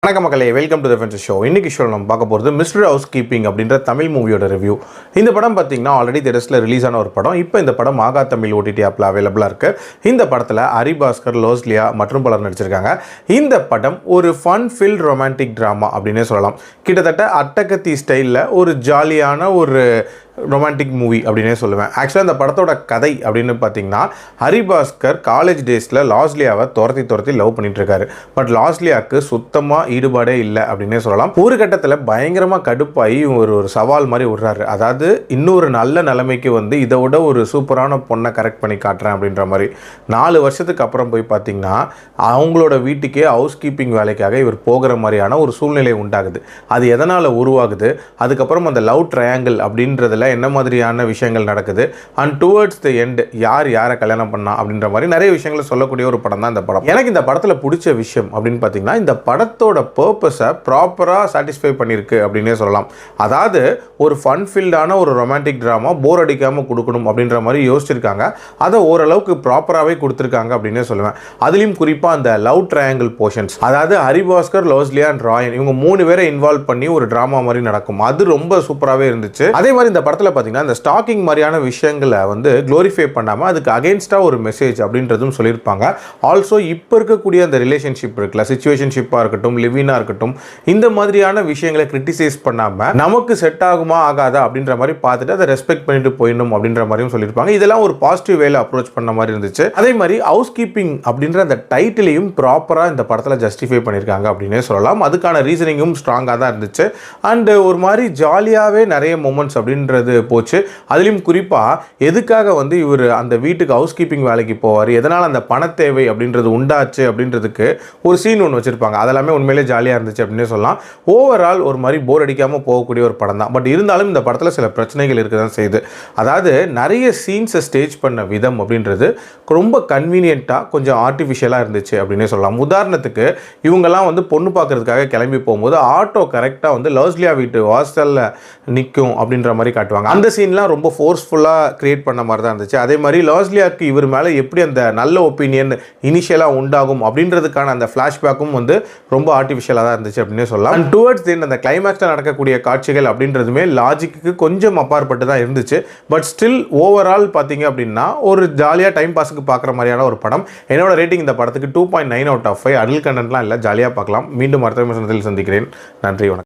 வணக்கம் மக்களே, welcome to the fences show. இன்னைக்கு ஷோ நம்ம பார்க்க போகிறது மிஸ்டர் ஹவுஸ் கீப்பிங் அப்படின்ற தமிழ் மூவியோட ரிவ்யூ. இந்த படம் பார்த்தீங்கன்னா ஆல்ரெடி தியேட்டர்ஸில் ரிலீஸ் ஆன ஒரு படம். இப்போ இந்த படம் ஆகா தமிழ் ஓடிடி ஆப்பில் அவைலபிளாக இருக்குது. இந்த படத்தில் ஹரி பாஸ்கர், லோஸ்லியா மற்றும் பலர் நடிச்சிருக்காங்க. இந்த படம் ஒரு ஃபன் ஃபில்ட் ரொமான்டிக் ட்ராமா அப்படின்னே சொல்லலாம். கிட்டத்தட்ட அட்டகத்தி ஸ்டைலில் ஒரு ஜாலியான ஒரு ரொமான்டிக் மூவி அப்படின்னே சொல்லுவேன். ஆக்சுவலாக இந்த படத்தோட கதை அப்படின்னு பார்த்தீங்கன்னா, ஹரி பாஸ்கர் காலேஜ் டேஸில் லாஸ்லியாவை துரத்தி லவ் பண்ணிட்டு இருக்காரு. பட் லாஸ்லியாவுக்கு சுத்தமாக ஈடுபாடே இல்லை அப்படின்னே சொல்லலாம். ஒரு கட்டத்தில் பயங்கரமாக கடுப்பாகி ஒரு சவால் மாதிரி விடுறாரு. அதாவது இன்னொரு நல்ல நிலைமைக்கு வந்து இதை விட ஒரு சூப்பரான பொண்ணை கரெக்ட் பண்ணி காட்டுறேன் அப்படின்ற மாதிரி. 4 வருஷத்துக்கு அப்புறம் போய் பார்த்தீங்கன்னா அவங்களோட வீட்டுக்கே ஹவுஸ் கீப்பிங் வேலைக்காக இவர் போகிற மாதிரியான ஒரு சூழ்நிலை உண்டாகுது. அது எதனால் உருவாகுது, அதுக்கப்புறம் அந்த லவ் ட்ரையாங்கிள் அப்படின்றதுல என்ன மாதிரியான விஷயங்கள் நடக்குது, அண்ட் டுவர்ட்ஸ் தி எண்ட் யாரை கல்யாணம் பண்ணா அப்படின்ற மாதிரி நிறைய விஷயங்களை சொல்லக்கூடிய ஒரு படம் தான் இந்த படம். எனக்கு இந்த படத்தில் பிடிச்ச விஷயம் அப்படின்னு பார்த்தீங்கன்னா, இந்த படத்தோட பர்பஸை ப்ராப்பராக சாட்டிஸ்ஃபை பண்ணியிருக்கு அப்படின்னே சொல்லலாம். அதாவது ஒரு ஃபன் ஃபீல்டான ஒரு ரொமான்டிக் ட்ராமா போர் அடிக்காமல் கொடுக்கணும் அப்படின்ற மாதிரி யோசிச்சிருக்காங்க. அதை ஓரளவுக்கு ப்ராப்பராகவே கொடுத்துருக்காங்க அப்படின்னே சொல்லுவேன். அதுலேயும் குறிப்பாக அந்த லவ் ட்ரையாங்கிள் போர்ஷன்ஸ், அதாவது ஹரி பாஸ்கர், லோஸ்லியா அண்ட் ராயன் இவங்க 3 பேரை இன்வால்வ் பண்ணி ஒரு ட்ராமா மாதிரி நடக்கும். அது ரொம்ப சூப்பராகவே இருந்துச்சு. அதே மாதிரி இந்த படத்தில் பார்த்தீங்கன்னா இந்த ஸ்டாக்கிங் மாதிரியான விஷயங்களை வந்து க்ளோரிஃபை பண்ணாமல் அதுக்கு அகெயின்ஸ்டாக ஒரு மெசேஜ் அப்படின்றதும் சொல்லியிருப்பாங்க. ஆல்சோ இப்போ இருக்கக்கூடிய அந்த ரிலேஷன்ஷிப் இருக்குல்ல, சிச்சுவேஷன்ஷிப்பாக இருக்கட்டும், லிவினாக இருக்கட்டும், இந்த மாதிரியான விஷயங்களை கிரிட்டிசைஸ் பண்ணாமல் நமக்கு செட் ஆகுமா ஆகாதா அப்படின்ற மாதிரி பார்த்துட்டு அதை ரெஸ்பெக்ட் பண்ணிட்டு போயிடணும் அப்படின்ற மாதிரியும் சொல்லியிருப்பாங்க. இதெல்லாம் ஒரு பாசிட்டிவ் வேல அப்ரோச் பண்ண மாதிரி இருந்துச்சு. அதே மாதிரி ஹவுஸ் கீப்பிங் அப்படின்ற அந்த டைட்டிலையும் ப்ராப்பராக இந்த படத்தில் ஜஸ்டிஃபை பண்ணியிருக்காங்க அப்படின்னே சொல்லலாம். அதுக்கான ரீசனிங்கும் ஸ்ட்ராங்காக தான் இருந்துச்சு. அண்ட் ஒரு மாதிரி ஜாலியாகவே நிறைய மொமெண்ட்ஸ் அப்படின்றது போச்சு. அதுலயும் குறிப்பா எதுக்காக வந்து இவர் அந்த வீட்டுக்கு ஹவுஸ் கீப்பிங் வேலைக்கு போவார், எதனால் அந்த பண தேவை அப்படின்றது உண்டாச்சு அப்படின்றதுக்கு ஒரு சீன் ஒன்று வச்சிருப்பாங்க. அதெல்லாமே உண்மையிலே ஜாலியாக இருந்துச்சு அப்படின்னே சொல்லலாம். ஓவரால் ஒரு மாதிரி போர் அடிக்காமல் போகக்கூடிய ஒரு படம் தான். பட் இருந்தாலும் இந்த படத்தில் சில பிரச்சனைகள் இருக்க தான் செய்யுது. அதாவது நிறைய சீன்ஸை ஸ்டேஜ் பண்ண விதம் அப்படின்றது ரொம்ப கன்வீனியண்ட்டாக கொஞ்சம் ஆர்டிஃபிஷியலாக இருந்துச்சு அப்படின்னே சொல்லலாம். உதாரணத்துக்கு இவங்கெல்லாம் வந்து பொண்ணு பார்க்கறதுக்காக கிளம்பி போகும்போது ஆட்டோ கரெக்டாக வந்து லோஸ்லியா வீட்டு வாசலில் நிற்கும் அப்படின்ற மாதிரி காட்டுவாங்க. அந்த சீன்லாம் ரொம்ப ஃபோர்ஸ்ஃபுல்லாக கிரியேட் பண்ண மாதிரி தான் இருந்துச்சு. அதே மாதிரி லாஸ்லியாவுக்கு இவர் மேலே எப்படி அந்த நல்ல ஒப்பீனியன் இனிஷியலாக உண்டாகும் அப்படின்றதுக்கான அந்த ஃப்ளாஷ்பேக்கும் வந்து ரொம்ப ஆர்டிஃபிஷியலாக தான் இருந்துச்சு அப்படின்னே சொல்லலாம். அண்ட் டுவர்ட்ஸ் தென் அந்த கிளைமேக்ஸில் நடக்கக்கூடிய காட்சிகள் அப்படின்றதுமே லாஜிக்கு கொஞ்சம் அப்பாற்பட்டு தான் இருந்துச்சு. பட் ஸ்டில் ஓவரால் பார்த்தீங்க அப்படின்னா ஒரு ஜாலியாக டைம் பாஸுக்கு பார்க்குற மாதிரியான ஒரு படம். என்னோட ரேட்டிங் இந்த படத்துக்கு 2.9 out of 5. அடல் கண்டென்ட்லாம் இல்லை, ஜாலியாக பார்க்கலாம். மீண்டும் அடுத்த சந்திக்கிறேன். நன்றி, வணக்கம்.